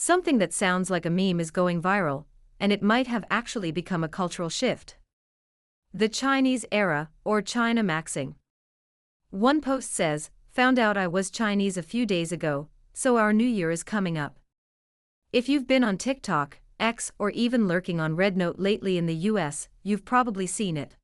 Something that sounds like a meme is going viral, and it might have actually become a cultural shift. The Chinese era, or China maxing. One post says, "Found out I was Chinese a few days ago, so our New Year is coming up." If you've been on TikTok, X, or even lurking on Red Note lately in the US, you've probably seen it.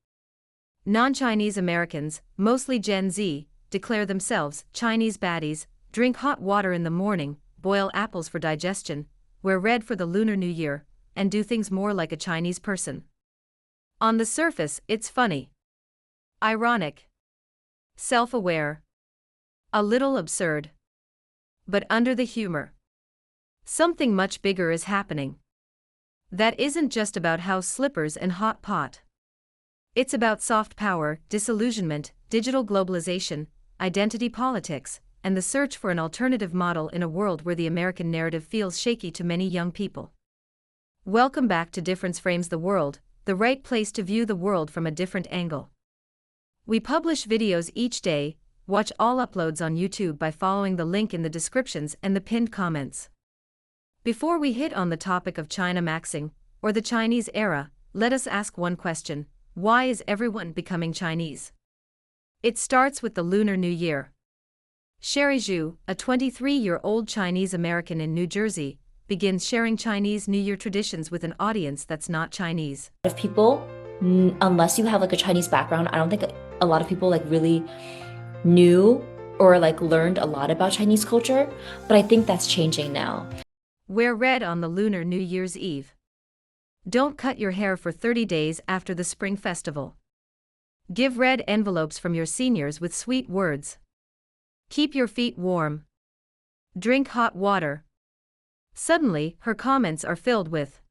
Non-Chinese Americans, mostly Gen Z, declare themselves Chinese baddies, drink hot water in the morning, boil apples for digestion, wear red for the Lunar New Year, and do things more like a Chinese person. On the surface, it's funny, ironic, self-aware, a little absurd. But under the humor, something much bigger is happening. That isn't just about house slippers and hot pot. It's about soft power, disillusionment, digital globalization, identity politics, and the search for an alternative model in a world where the American narrative feels shaky to many young people. Welcome back to Difference Frames the World, the right place to view the world from a different angle. We publish videos each day. Watch all uploads on YouTube by following the link in the descriptions and the pinned comments. Before we hit on the topic of China maxing, or the Chinese era, let us ask one question: why is everyone becoming Chinese? It starts with the Lunar New Year. Sherry Zhu, a 23-year-old Chinese American in New Jersey, begins sharing Chinese New Year traditions with an audience that's not Chinese. Of people, unless you have like a Chinese background, I don't think a lot of people like really knew or like learned a lot about Chinese culture, but I think that's changing now. Wear red on the Lunar New Year's Eve. Don't cut your hair for 30 days after the Spring Festival. Give red envelopes from your seniors with sweet words. Keep your feet warm. Drink hot water. Suddenly, her comments are filled with,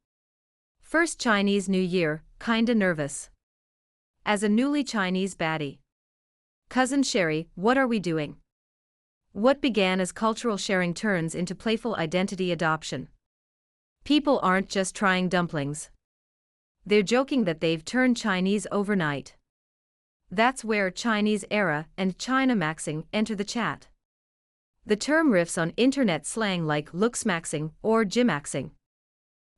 "First Chinese New Year, kinda nervous. As a newly Chinese baddie. Cousin Sherry, what are we doing?" What began as cultural sharing turns into playful identity adoption. People aren't just trying dumplings. They're joking that they've turned Chinese overnight. That's where Chinese era and China maxing enter the chat. The term riffs on internet slang like looks maxing or gymaxing.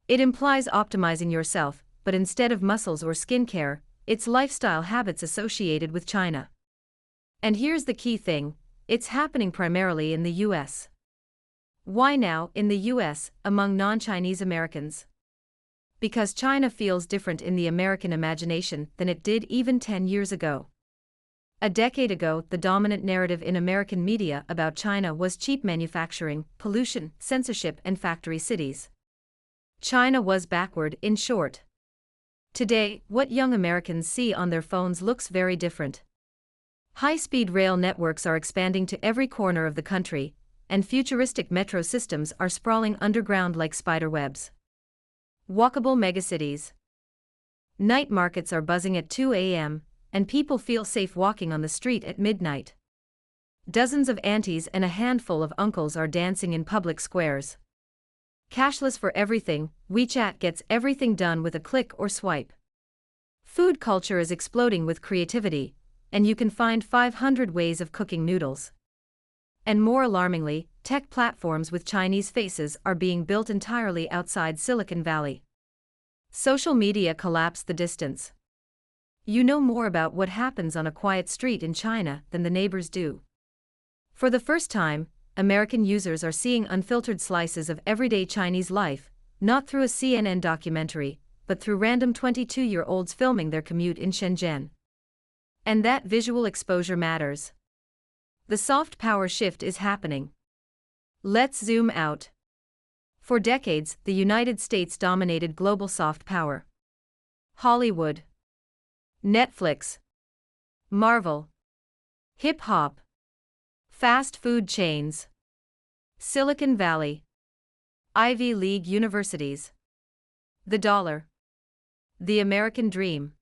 It implies optimizing yourself, but instead of muscles or skincare, it's lifestyle habits associated with China. And here's the key thing: it's happening primarily in the US. Why now, in the US, among non-Chinese Americans? Because China feels different in the American imagination than it did even 10 years ago. A decade ago, the dominant narrative in American media about China was cheap manufacturing, pollution, censorship, and factory cities. China was backward, in short. Today, what young Americans see on their phones looks very different. High-speed rail networks are expanding to every corner of the country, and futuristic metro systems are sprawling underground like spiderwebs. Walkable megacities. Night markets are buzzing at 2 a.m., and people feel safe walking on the street at midnight. Dozens of aunties and a handful of uncles are dancing in public squares. Cashless for everything, WeChat gets everything done with a click or swipe. Food culture is exploding with creativity, and you can find 500 ways of cooking noodles. And more alarmingly, tech platforms with Chinese faces are being built entirely outside Silicon Valley. Social media collapse the distance. You know more about what happens on a quiet street in China than the neighbors do. For the first time, American users are seeing unfiltered slices of everyday Chinese life, not through a CNN documentary, but through random 22-year-olds filming their commute in Shenzhen. And that visual exposure matters. The soft power shift is happening. Let's zoom out. For decades, the United States dominated global soft power. Hollywood, Netflix, Marvel, hip-hop, fast food chains, Silicon Valley, Ivy League universities. The dollar. The American dream.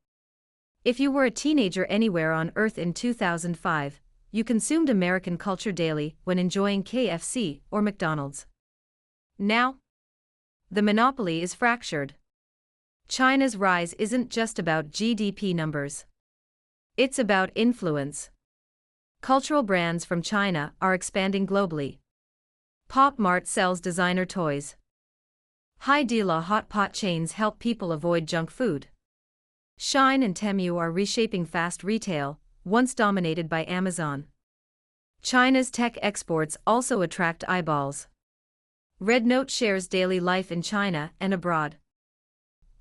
If you were a teenager anywhere on Earth in 2005, you consumed American culture daily when enjoying KFC or McDonald's. Now, the monopoly is fractured. China's rise isn't just about GDP numbers. It's about influence. Cultural brands from China are expanding globally. Pop Mart sells designer toys. High-dila hot pot chains help people avoid junk food. Shine and Temu are reshaping fast retail, once dominated by Amazon. China's tech exports also attract eyeballs. Red Note shares daily life in China and abroad.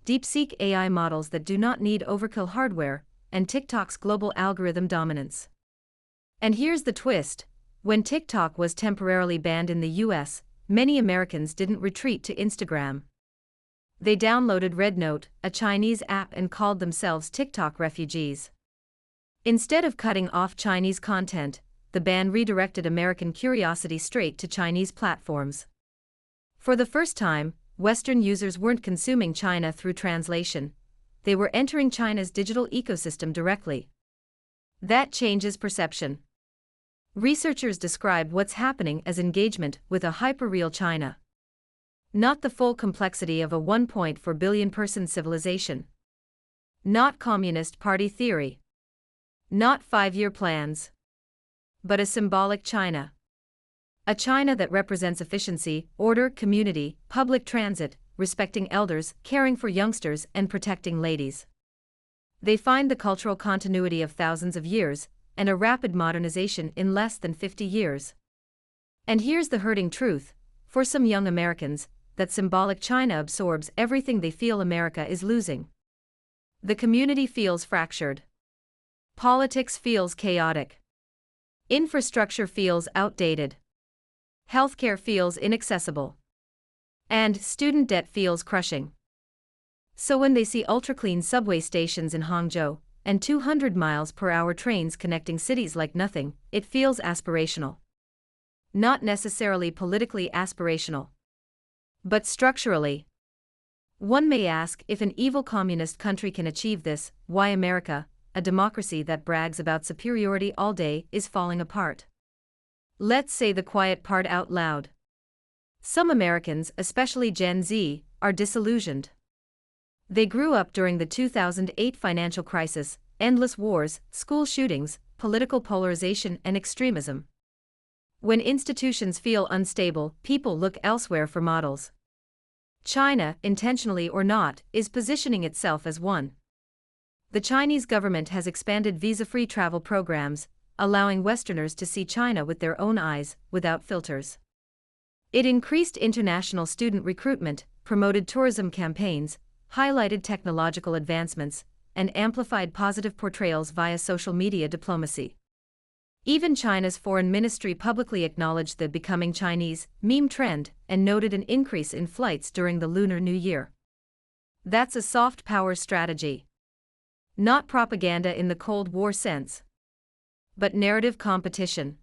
DeepSeek AI models that do not need overkill hardware, and TikTok's global algorithm dominance. And here's the twist: when TikTok was temporarily banned in the US, many Americans didn't retreat to Instagram. They downloaded Red Note, a Chinese app, and called themselves TikTok refugees. Instead of cutting off Chinese content, the ban redirected American curiosity straight to Chinese platforms. For the first time, Western users weren't consuming China through translation, they were entering China's digital ecosystem directly. That changes perception. Researchers describe what's happening as engagement with a hyperreal China. Not the full complexity of a 1.4 billion person civilization. Not Communist Party theory. Not 5-year plans. But a symbolic China. A China that represents efficiency, order, community, public transit, respecting elders, caring for youngsters, and protecting ladies. They find the cultural continuity of thousands of years, and a rapid modernization in less than 50 years. And here's the hurting truth: for some young Americans, that symbolic China absorbs everything they feel America is losing. The community feels fractured. Politics feels chaotic. Infrastructure feels outdated. Healthcare feels inaccessible. And student debt feels crushing. So when they see ultra-clean subway stations in Hangzhou, and 200 miles per hour trains connecting cities like nothing, it feels aspirational. Not necessarily politically aspirational, but structurally. One may ask, if an evil communist country can achieve this, why America, a democracy that brags about superiority all day, is falling apart? Let's say the quiet part out loud. Some Americans, especially Gen Z, are disillusioned. They grew up during the 2008 financial crisis, endless wars, school shootings, political polarization, and extremism. When institutions feel unstable, people look elsewhere for models. China, intentionally or not, is positioning itself as one. The Chinese government has expanded visa-free travel programs, allowing Westerners to see China with their own eyes, without filters. It increased international student recruitment, promoted tourism campaigns, highlighted technological advancements, and amplified positive portrayals via social media diplomacy. Even China's foreign ministry publicly acknowledged the "becoming Chinese" meme trend and noted an increase in flights during the Lunar New Year. That's a soft power strategy. Not propaganda in the Cold War sense, but narrative competition.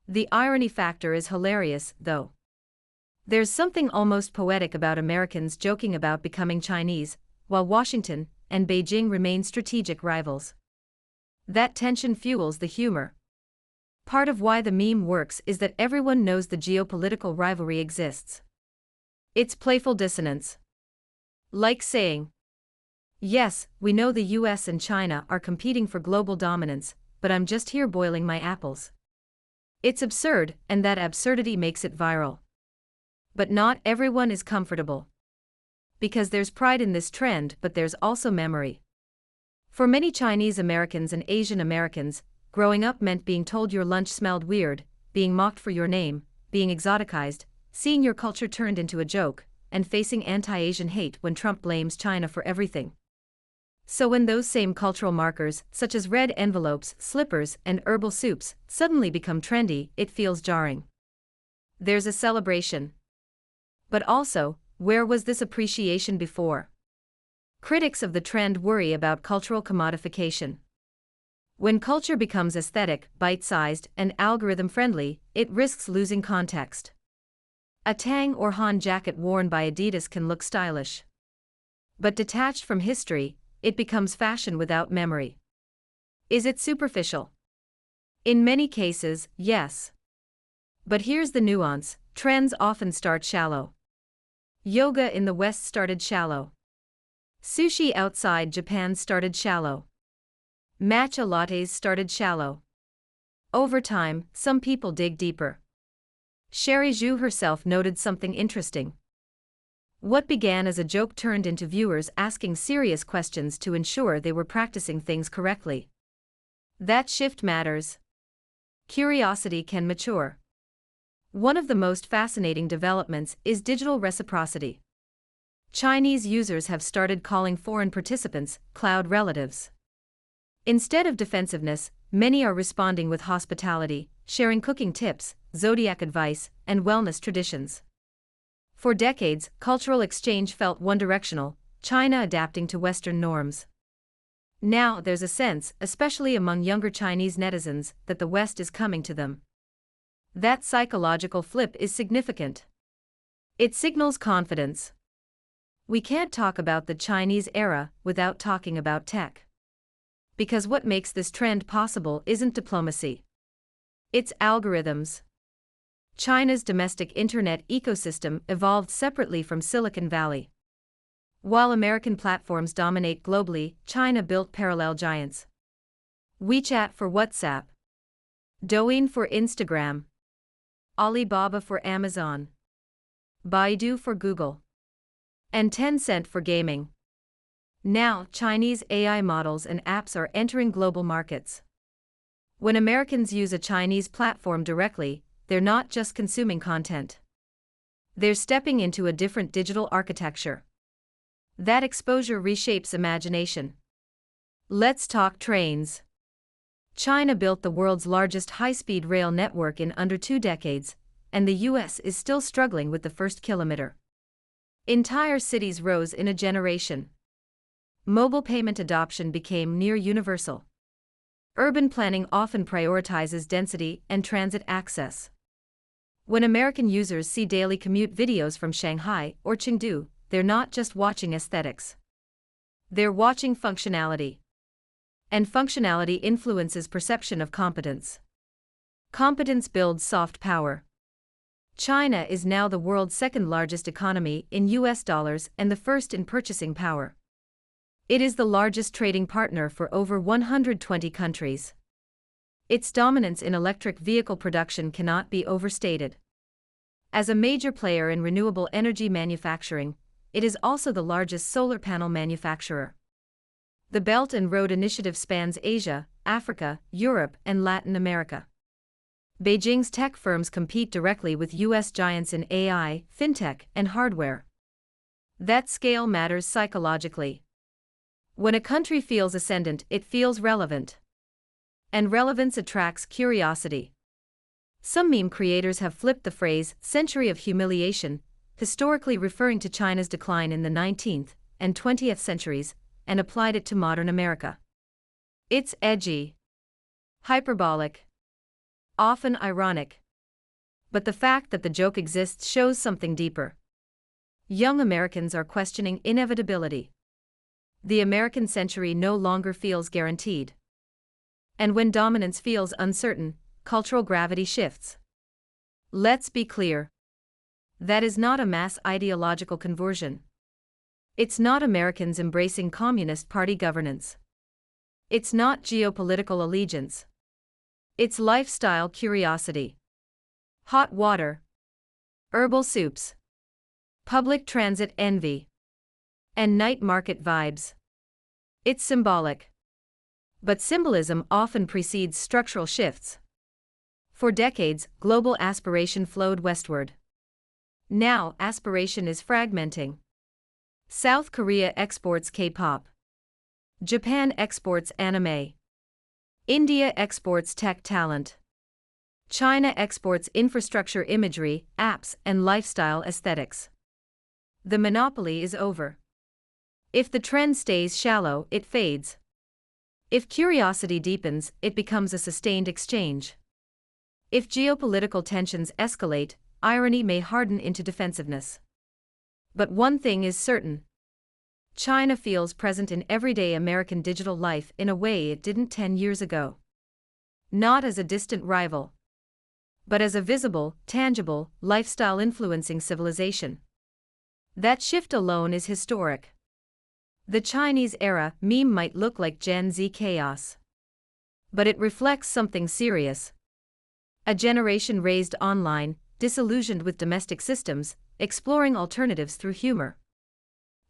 The irony factor is hilarious, though. There's something almost poetic about Americans joking about becoming Chinese, while Washington and Beijing remain strategic rivals. That tension fuels the humor. Part of why the meme works is that everyone knows the geopolitical rivalry exists. It's playful dissonance. Like saying, yes, we know the US and China are competing for global dominance, but I'm just here boiling my apples. It's absurd, and that absurdity makes it viral. But not everyone is comfortable. Because there's pride in this trend, but there's also memory. For many Chinese Americans and Asian Americans, growing up meant being told your lunch smelled weird, being mocked for your name, being exoticized, seeing your culture turned into a joke, and facing anti-Asian hate when Trump blames China for everything. So when those same cultural markers, such as red envelopes, slippers, and herbal soups, suddenly become trendy, it feels jarring. There's a celebration. But also, where was this appreciation before? Critics of the trend worry about cultural commodification. When culture becomes aesthetic, bite-sized, and algorithm-friendly, it risks losing context. A Tang or Han jacket worn by Adidas can look stylish. But detached from history, it becomes fashion without memory. Is it superficial? In many cases, yes. But here's the nuance: trends often start shallow. Yoga in the West started shallow. Sushi outside Japan started shallow. Matcha lattes started shallow. Over time, some people dig deeper. Sherry Zhu herself noted something interesting. What began as a joke turned into viewers asking serious questions to ensure they were practicing things correctly. That shift matters. Curiosity can mature. One of the most fascinating developments is digital reciprocity. Chinese users have started calling foreign participants cloud relatives. Instead of defensiveness, many are responding with hospitality, sharing cooking tips, zodiac advice, and wellness traditions. For decades, cultural exchange felt one-directional, China adapting to Western norms. Now there's a sense, especially among younger Chinese netizens, that the West is coming to them. That psychological flip is significant. It signals confidence. We can't talk about the Chinese era without talking about tech. Because what makes this trend possible isn't diplomacy. It's algorithms. China's domestic internet ecosystem evolved separately from Silicon Valley. While American platforms dominate globally, China built parallel giants. WeChat for WhatsApp, Douyin for Instagram, Alibaba for Amazon, Baidu for Google, and Tencent for gaming. Now, Chinese AI models and apps are entering global markets. When Americans use a Chinese platform directly, they're not just consuming content. They're stepping into a different digital architecture. That exposure reshapes imagination. Let's talk trains. China built the world's largest high-speed rail network in under 2 decades, and the US is still struggling with the first kilometer. Entire cities rose in a generation. Mobile payment adoption became near universal. Urban planning often prioritizes density and transit access. When American users see daily commute videos from Shanghai or Chengdu, they're not just watching aesthetics. They're watching functionality. And functionality influences perception of competence. Competence builds soft power. China is now the world's second-largest economy in US dollars and the first in purchasing power. It is the largest trading partner for over 120 countries. Its dominance in electric vehicle production cannot be overstated. As a major player in renewable energy manufacturing, it is also the largest solar panel manufacturer. The Belt and Road Initiative spans Asia, Africa, Europe, and Latin America. Beijing's tech firms compete directly with US giants in AI, fintech, and hardware. That scale matters psychologically. When a country feels ascendant, it feels relevant. And relevance attracts curiosity. Some meme creators have flipped the phrase "century of humiliation," historically referring to China's decline in the 19th and 20th centuries, and applied it to modern America. It's edgy, hyperbolic, often ironic. But the fact that the joke exists shows something deeper. Young Americans are questioning inevitability. The American century no longer feels guaranteed. And when dominance feels uncertain, cultural gravity shifts. Let's be clear. That is not a mass ideological conversion. It's not Americans embracing Communist Party governance. It's not geopolitical allegiance. It's lifestyle curiosity. Hot water, herbal soups, public transit envy, and night market vibes. It's symbolic. But symbolism often precedes structural shifts. For decades, global aspiration flowed westward. Now, aspiration is fragmenting. South Korea exports K-pop. Japan exports anime. India exports tech talent. China exports infrastructure imagery, apps, and lifestyle aesthetics. The monopoly is over. If the trend stays shallow, it fades. If curiosity deepens, it becomes a sustained exchange. If geopolitical tensions escalate, irony may harden into defensiveness. But one thing is certain. China feels present in everyday American digital life in a way it didn't 10 years ago. Not as a distant rival, but as a visible, tangible, lifestyle influencing civilization. That shift alone is historic. The Chinese era meme might look like Gen Z chaos. But it reflects something serious. A generation raised online, disillusioned with domestic systems, exploring alternatives through humor.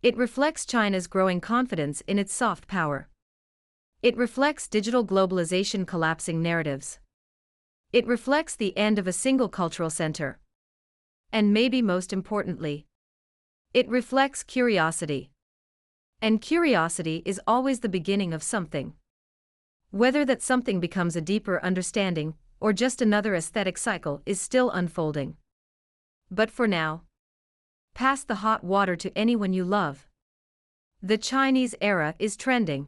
It reflects China's growing confidence in its soft power. It reflects digital globalization collapsing narratives. It reflects the end of a single cultural center. And maybe most importantly, it reflects curiosity. And curiosity is always the beginning of something. Whether that something becomes a deeper understanding, or just another aesthetic cycle, is still unfolding. But for now, pass the hot water to anyone you love. The Chinese era is trending.